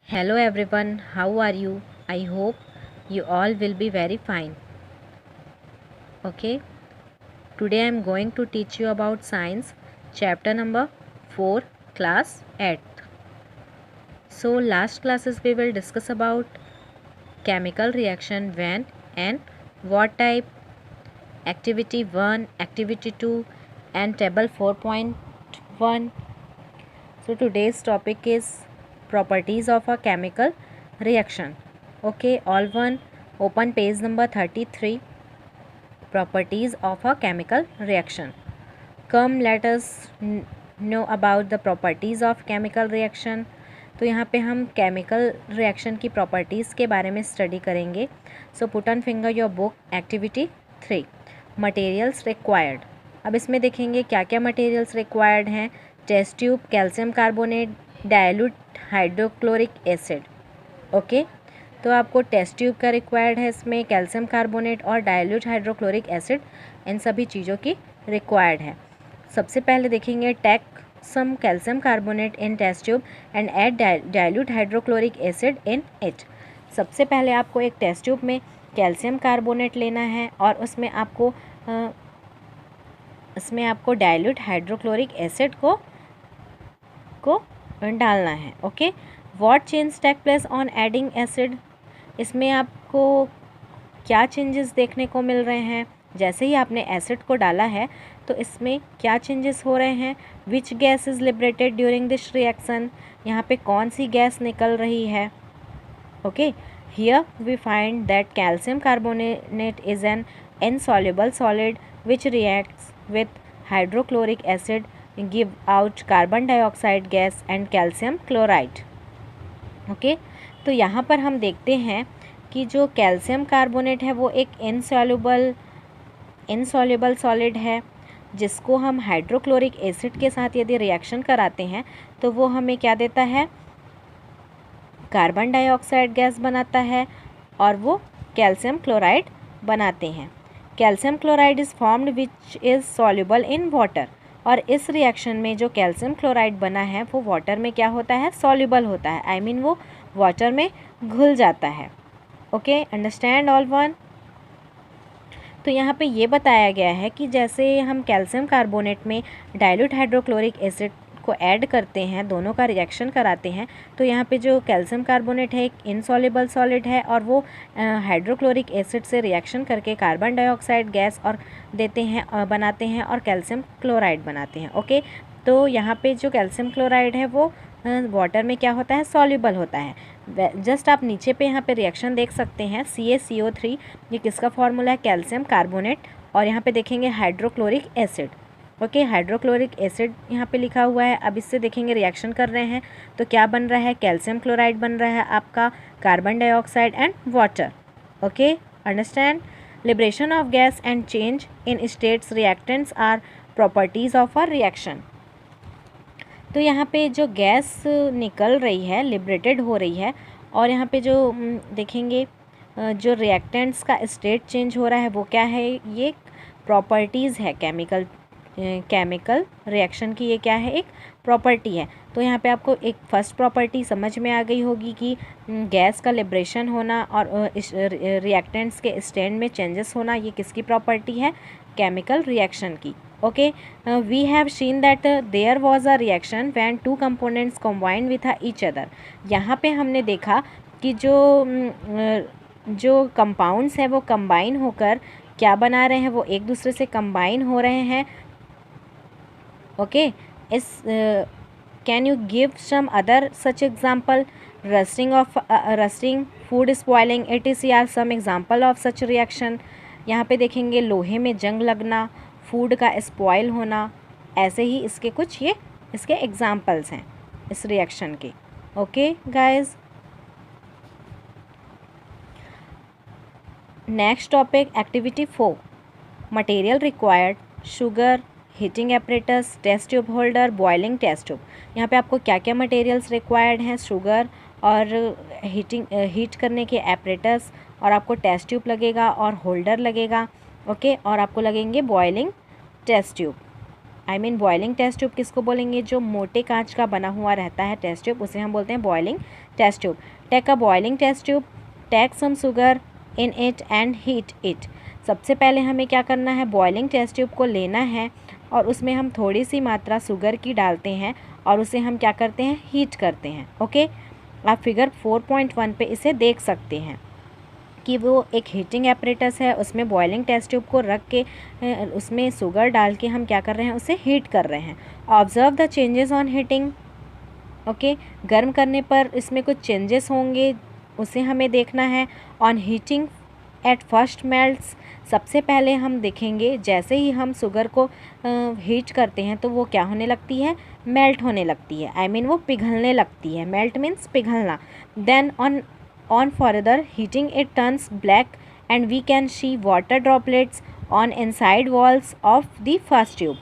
Hello everyone, how are you? I hope you all will be very fine. Okay, today I am going to teach you about science, chapter number 4, class 8th. So, last classes we will discuss about chemical reaction when and what type, activity 1, activity 2, and table 4.1. So, today's topic is properties of a chemical reaction. Okay, all one, open page number 33. Properties of a chemical reaction. Come let us know about the properties of chemical reaction. तो यहाँ पे हम chemical reaction की properties के बारे में study करेंगे. So put on finger your book. Activity 3, materials required. अब इसमें देखेंगे क्या क्या मटेरियल्स रिक्वायर्ड हैं. Test tube, calcium carbonate, dilute hydrochloric acid. Okay, तो आपको टेस्ट ट्यूब का रिक्वायर्ड है, इसमें कैल्शियम कार्बोनेट और डाइल्यूट हाइड्रोक्लोरिक एसिड, इन सभी चीज़ों की रिक्वायर्ड है. सबसे पहले देखेंगे take some calcium carbonate in test tube and add dilute hydrochloric acid in it. सबसे पहले आपको एक टेस्ट ट्यूब में कैल्शियम कार्बोनेट लेना है और उसमें आपको डाइल्यूट हाइड्रोक्लोरिक एसिड को डालना है. Okay, what change take place on adding acid. इसमें आपको क्या चेंजेस देखने को मिल रहे हैं. जैसे ही आपने एसिड को डाला है तो इसमें क्या चेंजेस हो रहे हैं. Which gas is liberated during this reaction. यहाँ पे कौन सी गैस निकल रही है. Okay, here we find that calcium carbonate is an insoluble solid which reacts with hydrochloric acid give out carbon dioxide gas and calcium chloride. Okay, तो यहाँ पर हम देखते हैं कि जो कैल्शियम कार्बोनेट है वो एक इनसॉल्युबल सॉलिड है, जिसको हम हाइड्रोक्लोरिक एसिड के साथ यदि रिएक्शन कराते हैं तो वो हमें क्या देता है, कार्बन डाइऑक्साइड गैस बनाता है और वो कैल्शियम क्लोराइड बनाते हैं. Calcium chloride is formed which is soluble in water. और इस रिएक्शन में जो कैल्शियम क्लोराइड बना है वो वाटर में क्या होता है, सॉल्युबल होता है. आई मीन वो वाटर में घुल जाता है. Okay, understand all one. तो यहाँ पे ये बताया गया है कि जैसे हम कैल्शियम कार्बोनेट में डाइल्यूट हाइड्रोक्लोरिक एसिड को ऐड करते हैं, दोनों का रिएक्शन कराते हैं, तो यहाँ पे जो कैल्शियम कार्बोनेट है एक इनसॉल्युबल सॉलिड है और वो हाइड्रोक्लोरिक एसिड से रिएक्शन करके कार्बन डाइऑक्साइड गैस और देते हैं, बनाते हैं और कैल्शियम क्लोराइड बनाते हैं. ओके, तो यहाँ पे जो कैल्शियम क्लोराइड है वो वाटर में क्या होता है, सॉल्युबल होता है. जस्ट आप नीचे पे यहाँ पे रिएक्शन देख सकते हैं. CaCO3 ये किसका फॉर्मूला है, कैल्शियम कार्बोनेट, और यहाँ पे देखेंगे hydrochloric acid. Okay, hydrochloric acid यहाँ पे लिखा हुआ है. अब इससे देखेंगे रिएक्शन कर रहे हैं तो क्या बन रहा है, कैल्शियम क्लोराइड बन रहा है आपका, carbon dioxide and water. Okay, understand. Liberation of gas and change in states reactants are properties of a reaction. तो यहाँ पे जो गैस निकल रही है, लिबरेटेड हो रही है, और यहाँ पे जो देखेंगे जो रिएक्टेंट्स का स्टेट चेंज हो रहा है वो क्या है, ये प्रॉपर्टीज़ है केमिकल रिएक्शन की. ये क्या है, एक प्रॉपर्टी है. तो यहाँ पे आपको एक फर्स्ट प्रॉपर्टी समझ में आ गई होगी कि गैस का लिबरेशन होना और रिएक्टेंट्स के स्टेट में चेंजेस होना, ये किसकी प्रॉपर्टी है, केमिकल रिएक्शन की. Okay, we have seen that there was a reaction when two components combined with each other. यहाँ पे हमने देखा कि जो कंपाउंड्स हैं वो कंबाइन होकर क्या बना रहे हैं, वो एक दूसरे से कंबाइन हो रहे हैं. ओके, इस can you give some other such example. Rusting, food spoiling, etc are some example of such reaction. यहाँ पे देखेंगे लोहे में जंग लगना, फूड का स्पॉइल होना, ऐसे ही इसके कुछ ये इसके एग्जाम्पल्स हैं इस रिएक्शन के. Okay guys, next topic activity 4, material required, sugar, heating apparatus, test tube holder, boiling test tube. यहाँ पे आपको क्या क्या मटेरियल्स रिक्वायर्ड हैं, शुगर और हीट करने के एपरेटस, और आपको टेस्ट ट्यूब लगेगा और होल्डर लगेगा. ओके, और आपको लगेंगे boiling test tube. I mean boiling test tube किसको बोलेंगे, जो मोटे कांच का बना हुआ रहता है टेस्ट ट्यूब, उसे हम बोलते हैं boiling test tube. Take a boiling test tube, take some sugar in it and heat it. सबसे पहले हमें क्या करना है, बॉइलिंग टेस्ट ट्यूब को लेना है और उसमें हम थोड़ी सी मात्रा शुगर की डालते हैं और उसे हम क्या करते हैं, हीट करते हैं। ओके, आप फिगर 4.1 पे इसे देख सकते हैं कि वो एक हीटिंग एपरेटस है, उसमें बॉइलिंग टेस्ट ट्यूब को रख के उसमें शुगर डाल के हम क्या कर रहे हैं, उसे हीट कर रहे हैं। Observe the changes on heating. Okay, गर्म करने पर इसमें कुछ चेंजेस होंगे, उसे हमें देखना है। On heating at first melts, सबसे पहले हम देखेंगे जैसे ही हम शुगर को हीट करते हैं तो वो क्या होने लगती है, मेल्ट होने लगती है, आई मीन वो पिघलने लगती है। मेल्ट मीन्स पिघलना। Then on further heating it turns black and we can see water droplets on inside walls of the first tube।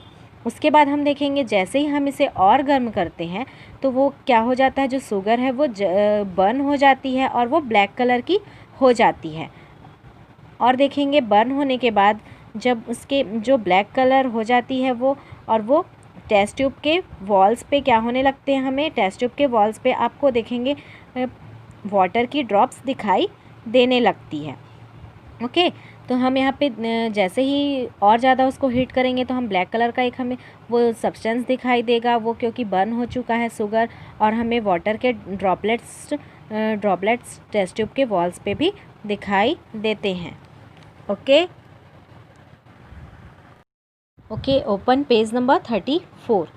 उसके बाद हम देखेंगे जैसे ही हम इसे और गर्म करते हैं तो वो क्या हो जाता है, जो शुगर है वो बर्न हो जाती है और वो ब्लैक कलर की हो जाती है। और देखेंगे बर्न होने के बाद जब उसके जो ब्लैक कलर हो जाती है वो, और वो टेस्ट ट्यूब के वॉल्स पे क्या होने लगते हैं, हमें टेस्ट ट्यूब के वॉल्स पे आपको देखेंगे वाटर की ड्रॉप्स दिखाई देने लगती है। ओके, तो हम यहाँ पे जैसे ही और ज़्यादा उसको हीट करेंगे तो हम ब्लैक कलर का एक हमें वो सब्सटेंस दिखाई देगा, वो क्योंकि बर्न हो चुका है शुगर, और हमें वाटर के ड्रॉपलेट्स टेस्ट ट्यूब के वॉल्स पे भी दिखाई देते हैं। Okay okay, open page number 34।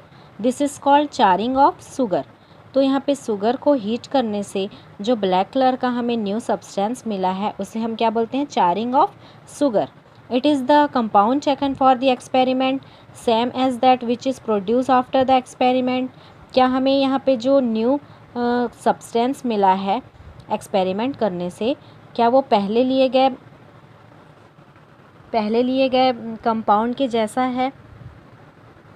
This is called charring of sugar. तो यहाँ पे शुगर को हीट करने से जो ब्लैक कलर का हमें न्यू सब्सटेंस मिला है उसे हम क्या बोलते हैं, charring of sugar. It is the compound taken for the experiment same as that which is produce after the experiment. क्या हमें यहाँ पे जो न्यू सब्सटेंस मिला है एक्सपेरिमेंट करने से, क्या वो पहले लिए गए कंपाउंड के जैसा है?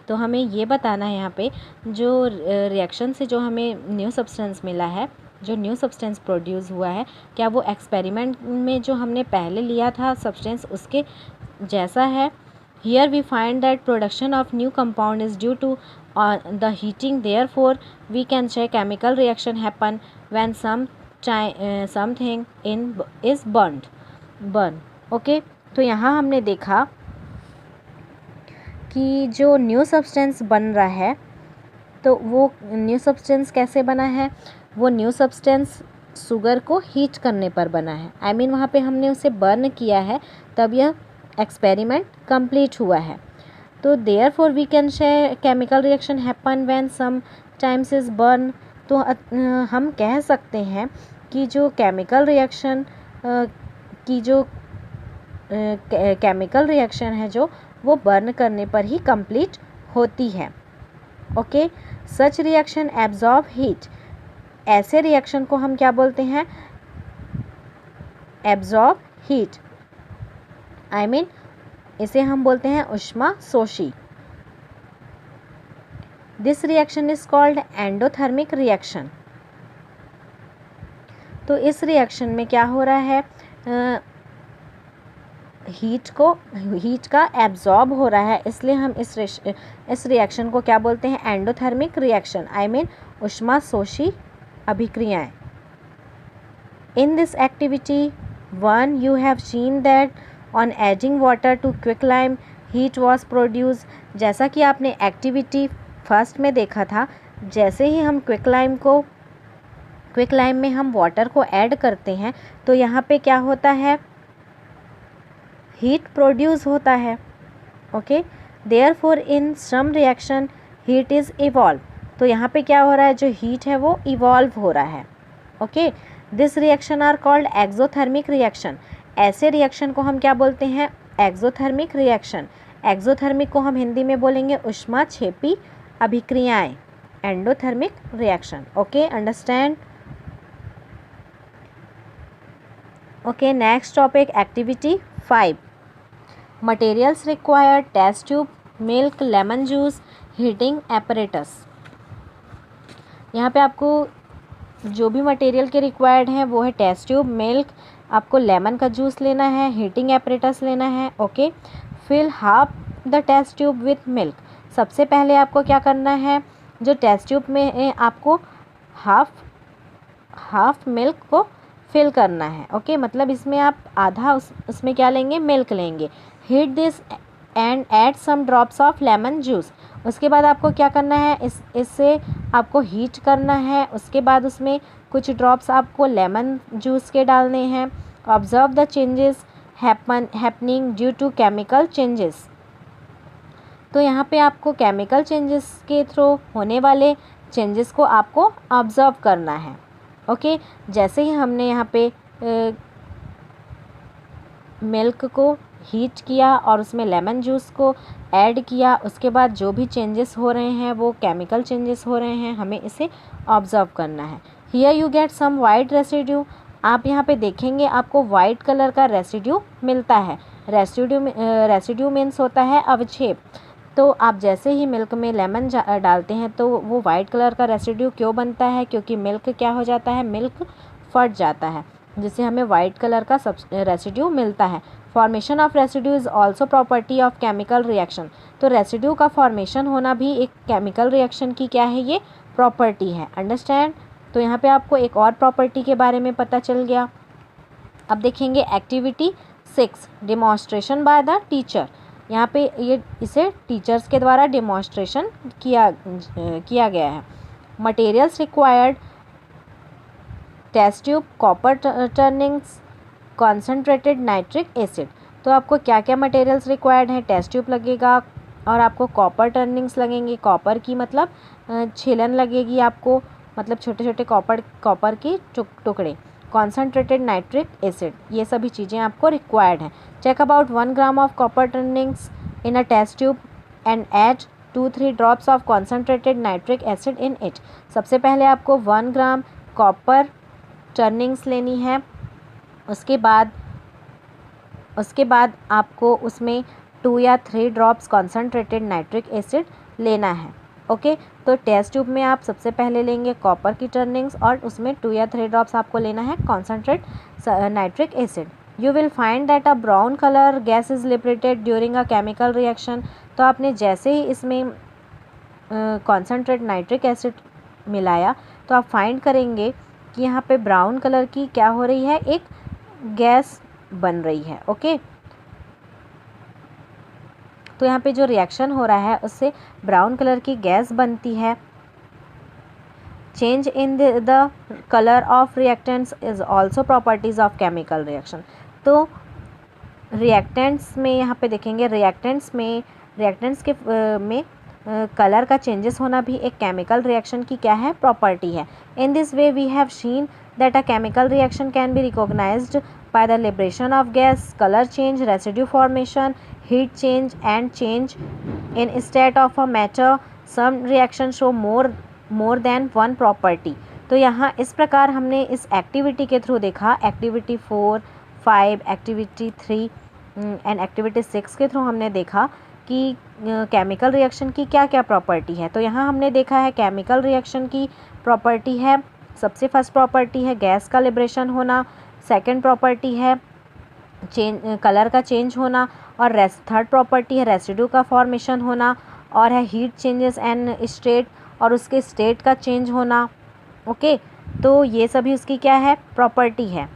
तो हमें ये बताना है यहाँ पे जो रिएक्शन से जो हमें न्यू सब्सटेंस मिला है, जो न्यू सब्सटेंस प्रोड्यूस हुआ है, क्या वो एक्सपेरिमेंट में जो हमने पहले लिया था सब्सटेंस उसके जैसा है। Here we find that production of new compound is due to the heating, therefore we can say chemical reaction happen when something is burn. Okay, तो यहाँ हमने देखा कि जो न्यू सब्सटेंस बन रहा है तो वो न्यू सब्सटेंस कैसे बना है, वो न्यू सब्सटेंस शुगर को हीट करने पर बना है। आई मीन वहाँ पे हमने उसे बर्न किया है तब यह एक्सपेरिमेंट कंप्लीट हुआ है। तो therefore we can say chemical reaction happen when some times is burn. तो हम कह सकते हैं कि जो केमिकल रिएक्शन केमिकल रिएक्शन है जो वो बर्न करने पर ही कंप्लीट होती है। Okay, such reaction absorb heat. ऐसे रिएक्शन को हम क्या बोलते हैं, एब्जॉर्ब हीट, आई मीन इसे हम बोलते हैं ऊष्मा शोषी। This reaction is called endothermic reaction. तो इस रिएक्शन में क्या हो रहा है, हीट का एब्जॉर्ब हो रहा है, इसलिए हम इस रिएक्शन को क्या बोलते हैं, एंडोथर्मिक रिएक्शन, आई मीन ऊष्मा शोषी अभिक्रियाएं। In this activity 1 you have seen that on adding water to quicklime heat was produced। जैसा कि आपने एक्टिविटी फर्स्ट में देखा था, जैसे ही हम क्विकलाइम में हम वाटर को ऐड करते हैं तो यहाँ पे क्या होता है, हीट प्रोड्यूस होता है। Okay, therefore in some reaction heat is evolve. तो यहाँ पे क्या हो रहा है, जो हीट है वो इवॉल्व हो रहा है। Okay, this reaction are called exothermic reaction. ऐसे रिएक्शन को हम क्या बोलते हैं, एक्सोथर्मिक रिएक्शन। एक्सोथर्मिक को हम हिंदी में बोलेंगे ऊष्माक्षेपी अभिक्रियाएं, endothermic reaction. Okay, understand. Okay, next topic activity 5। Materials required, test tube, milk, lemon juice, heating apparatus. यहाँ पे आपको जो भी मटेरियल के रिक्वायर्ड हैं वो है टेस्ट ट्यूब, मिल्क, आपको लेमन का जूस लेना है, हीटिंग एपरेटस लेना है। Okay, fill half the test tube with milk. सबसे पहले आपको क्या करना है, जो टेस्ट ट्यूब में आपको हाफ मिल्क को फिल करना है। ओके, मतलब इसमें आप आधा उसमें क्या लेंगे, मिल्क लेंगे। Heat this and add some drops of lemon juice. उसके बाद आपको क्या करना है, इससे आपको हीट करना है। उसके बाद उसमें कुछ ड्रॉप्स आपको लेमन जूस के डालने हैं। Observe the changes happening due to chemical changes. तो यहाँ पे आपको केमिकल चेंजेस के थ्रू होने वाले चेंजेस को आपको ऑब्जर्व करना है। ओके, जैसे ही हमने यहाँ पे मिल्क को हीट किया और उसमें लेमन जूस को ऐड किया, उसके बाद जो भी चेंजेस हो रहे हैं वो केमिकल चेंजेस हो रहे हैं, हमें इसे ऑब्जर्व करना है। Here you get some white residue. आप यहाँ पे देखेंगे आपको वाइट कलर का रेसिड्यू मिलता है। रेसिड्यू मीन्स होता है अवक्षेप। तो आप जैसे ही मिल्क में लेमन डालते हैं तो वो वाइट कलर का रेसिड्यू क्यों बनता है, क्योंकि मिल्क क्या हो जाता है, मिल्क फट जाता है, जिससे हमें वाइट कलर का रेसिड्यू मिलता है। Formation of residue is also property of chemical reaction. तो रेसिड्यू का फॉर्मेशन होना भी एक केमिकल रिएक्शन की क्या है, ये प्रॉपर्टी है। अंडरस्टैंड। तो यहाँ पे आपको एक और प्रॉपर्टी के बारे में पता चल गया। अब देखेंगे activity 6, demonstration by the teacher. यहाँ पे इसे टीचर्स के द्वारा डिमॉन्स्ट्रेशन किया गया है। Materials required, test tube, copper turnings, concentrated nitric acid. तो आपको क्या क्या मटेरियल्स रिक्वायर्ड है, टेस्ट ट्यूब लगेगा और आपको कॉपर टर्निंग्स लगेंगे। कॉपर की मतलब छीलन लगेगी आपको, मतलब छोटे छोटे कॉपर की टुकड़े। कॉन्सेंट्रेटेड नाइट्रिक एसिड, ये सभी चीज़ें आपको रिक्वायर्ड हैं। Check about 1 gram of copper turnings in a test tube and add 2-3 drops of concentrated nitric acid in it. सबसे पहले आपको 1 ग्राम कॉपर टर्निंग्स लेनी है। उसके बाद आपको उसमें 2 या 3 ड्रॉप्स कॉन्सेंट्रेटेड नाइट्रिक एसिड लेना है। ओके, तो टेस्ट ट्यूब में आप सबसे पहले लेंगे कॉपर की टर्निंग्स और उसमें 2 या 3 ड्रॉप्स आपको लेना है concentrate nitric acid. You will find that a brown colour gas is liberated during a chemical reaction. तो आपने जैसे ही इसमें कॉन्सेंट्रेट नाइट्रिक एसिड मिलाया तो आप फाइंड करेंगे कि यहाँ पे ब्राउन कलर की क्या हो रही है, एक गैस बन रही है। ओके, तो यहाँ पे जो रिएक्शन हो रहा है उससे ब्राउन कलर की गैस बनती है। Change in the colour of reactants is also properties of chemical reaction. तो रिएक्टेंट्स में यहाँ पे देखेंगे, रिएक्टेंट्स में कलर का चेंजेस होना भी एक केमिकल रिएक्शन की क्या है, प्रॉपर्टी है। In this way we have seen that a chemical reaction can be recognized by the liberation of gas, color change, residue formation, heat change and change in state of a matter. Some reactions show more than one property. तो यहाँ इस प्रकार हमने इस activity के through देखा, activity 4, 5, activity 3 and activity 6 के through हमने देखा कि केमिकल रिएक्शन की क्या क्या प्रॉपर्टी है। तो यहाँ हमने देखा है केमिकल रिएक्शन की प्रॉपर्टी है, सबसे फर्स्ट प्रॉपर्टी है गैस का लिबरेशन होना, सेकंड प्रॉपर्टी है कलर का चेंज होना, और थर्ड प्रॉपर्टी है रेसिड्यू का फॉर्मेशन होना, और है हीट चेंजेस एंड स्टेट, और उसके स्टेट का चेंज होना। ओके, तो ये सभी उसकी क्या है, प्रॉपर्टी है।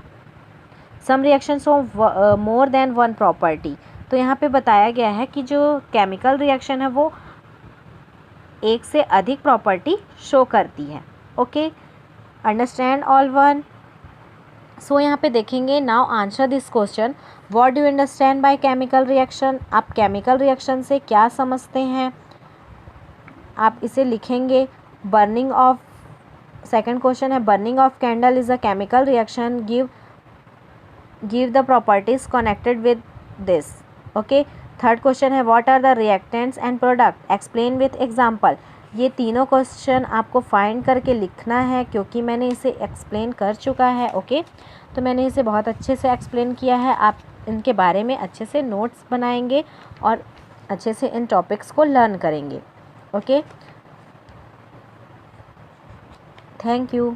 Some reactions of more than one property. तो यहाँ पे बताया गया है कि जो केमिकल रिएक्शन है वो एक से अधिक प्रॉपर्टी शो करती है। Okay, understand all one. So यहाँ पे देखेंगे, now answer this question, what do you understand by chemical reaction. आप केमिकल रिएक्शन से क्या समझते हैं, आप इसे लिखेंगे। बर्निंग ऑफ, सेकंड क्वेश्चन है burning of candle is a chemical reaction, give the properties connected with this. Okay, third question है what are the reactants and product, explain with example. ये तीनों क्वेश्चन आपको फाइंड करके लिखना है, क्योंकि मैंने इसे एक्सप्लेन कर चुका है। ओके, तो मैंने इसे बहुत अच्छे से एक्सप्लेन किया है। आप इनके बारे में अच्छे से नोट्स बनाएंगे और अच्छे से इन टॉपिक्स को लर्न करेंगे। Okay, thank you.